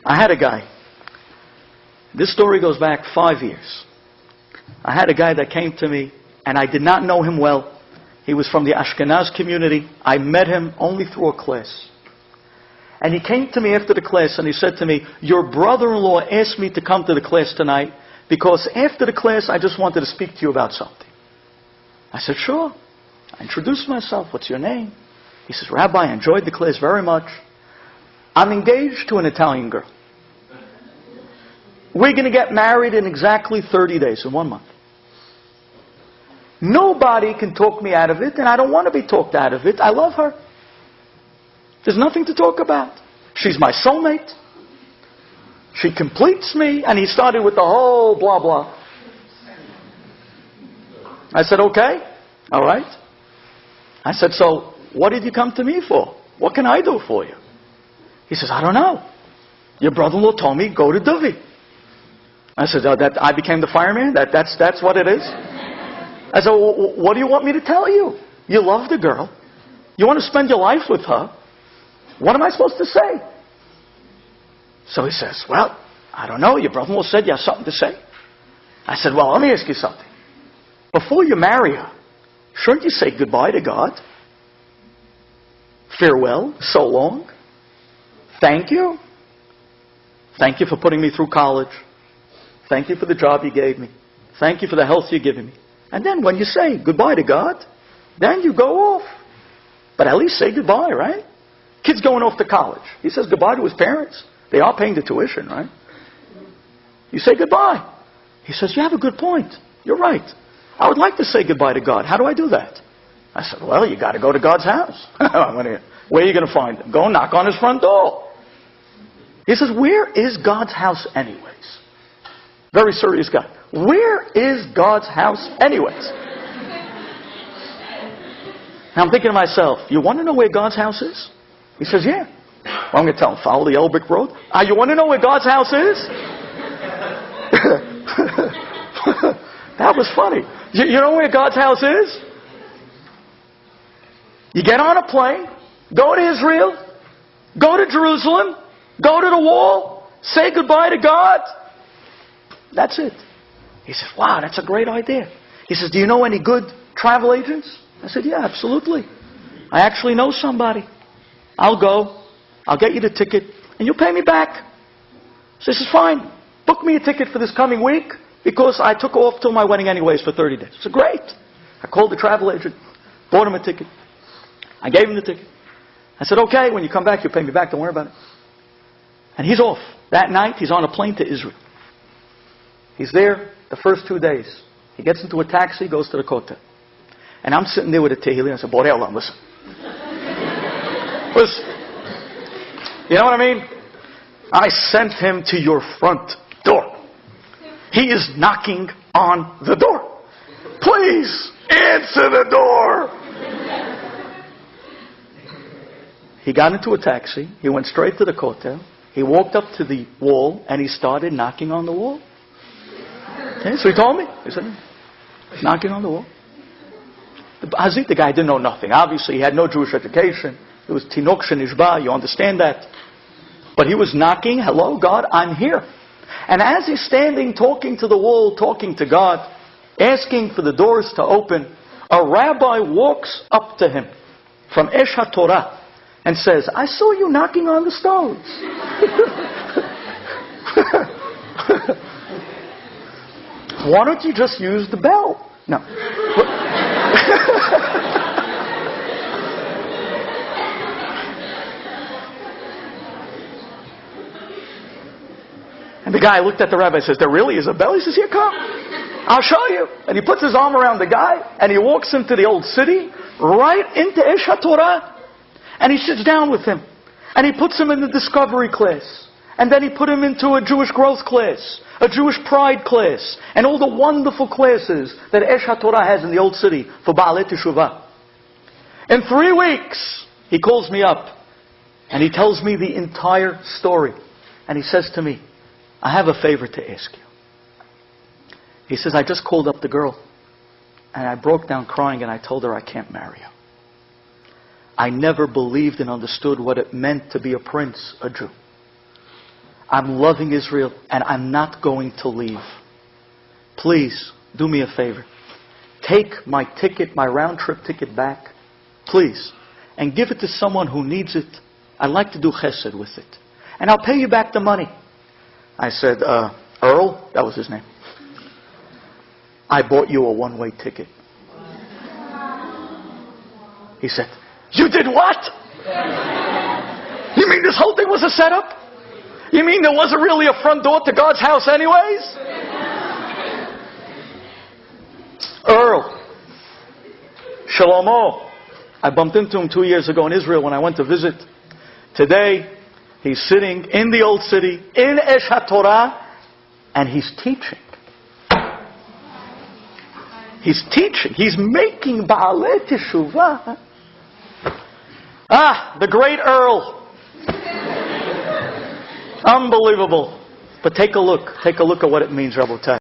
I had a guy. This story goes back 5 years. I had a guy that came to me, and I did not know him well. He was from the Ashkenaz community. I met him only through a class. And he came to me after the class and he said to me, your brother-in-law asked me to come to the class tonight because after the class I just wanted to speak to you about something. I said, sure. I introduced myself. What's your name? He says, Rabbi, I enjoyed the class very much. I'm engaged to an Italian girl. We're going to get married in exactly 30 days, in 1 month. Nobody can talk me out of it, and I don't want to be talked out of it. I love her. There's nothing to talk about. She's my soulmate. She completes me. And he started with the whole blah, blah. I said, okay, all right. I said, so what did you come to me for? What can I do for you? He says, I don't know. Your brother-in-law told me, go to Duvi. I said, oh, that I became the fireman? That's what it is? I said, well, what do you want me to tell you? You love the girl. You want to spend your life with her. What am I supposed to say? So he says, well, I don't know. Your brother-in-law said you have something to say. I said, well, let me ask you something. Before you marry her, shouldn't you say goodbye to God? Farewell, so long. Thank you. Thank you for putting me through college. Thank you for the job you gave me. Thank you for the health you're giving me. And then when you say goodbye to God, then you go off. But at least say goodbye, right? Kid's going off to college. He says goodbye to his parents. They are paying the tuition, right? You say goodbye. He says, you have a good point. You're right. I would like to say goodbye to God. How do I do that? I said, well, you got to go to God's house. Where are you going to find him? Go knock on his front door. He says, where is God's house anyways? Very serious guy. Where is God's house anyways? Now I'm thinking to myself, you want to know where God's house is? He says, yeah. Well, I'm going to tell him, follow the yellow brick road. You want to know where God's house is? That was funny. You know where God's house is? You get on a plane, go to Israel, go to Jerusalem, go to the wall, say goodbye to God. That's it. He says, wow, that's a great idea. He says, do you know any good travel agents? I said, yeah, absolutely. I actually know somebody. I'll go. I'll get you the ticket, and you'll pay me back. So he says, fine. Book me a ticket for this coming week, because I took off till my wedding anyways for 30 days. I said, great. I called the travel agent, bought him a ticket. I gave him the ticket. I said, okay, when you come back, you'll pay me back. Don't worry about it. And he's off. That night, he's on a plane to Israel. He's there the first 2 days. He gets into a taxi, goes to the Kotel. And I'm sitting there with a Tehillim. I said, Borei Olam, listen. Listen. You know what I mean? I sent him to your front door. He is knocking on the door. Please answer the door. He got into a taxi. He went straight to the Kotel. He walked up to the wall and he started knocking on the wall. Okay, so he told me. He said, knocking on the wall. The Hazit, the guy, didn't know nothing. Obviously, he had no Jewish education. It was Tinok Shenishba, you understand that. But he was knocking, hello, God, I'm here. And as he's standing, talking to the wall, talking to God, asking for the doors to open, a rabbi walks up to him from Esh HaTorah and says, I saw you knocking on the stones. Why don't you just use the bell? No. And the guy looked at the rabbi and says, there really is a bell? He says, here, come. I'll show you. And he puts his arm around the guy and he walks into the old city, right into Esh HaTorah. And he sits down with him. And he puts him in the discovery class. And then he put him into a Jewish growth class, a Jewish pride class, and all the wonderful classes that Esh HaTorah has in the old city for Baalei Teshuva. In 3 weeks, he calls me up and he tells me the entire story. And he says to me, I have a favor to ask you. He says, I just called up the girl and I broke down crying and I told her I can't marry her. I never believed and understood what it meant to be a prince, a Jew. I'm loving Israel and I'm not going to leave. Please, do me a favor. Take my ticket, my round-trip ticket back, please, and give it to someone who needs it. I'd like to do chesed with it. And I'll pay you back the money. I said, Earl, that was his name. I bought you a one-way ticket. He said, you did what? You mean this whole thing was a setup? You mean there wasn't really a front door to God's house anyways? Earl, Shalomo. I bumped into him 2 years ago in Israel when I went to visit. Today, he's sitting in the old city, in Esh HaTorah, and he's teaching. He's teaching. He's making Baalei Teshuva. The great Earl. Unbelievable. But take a look. Take a look at what it means, Rabotai.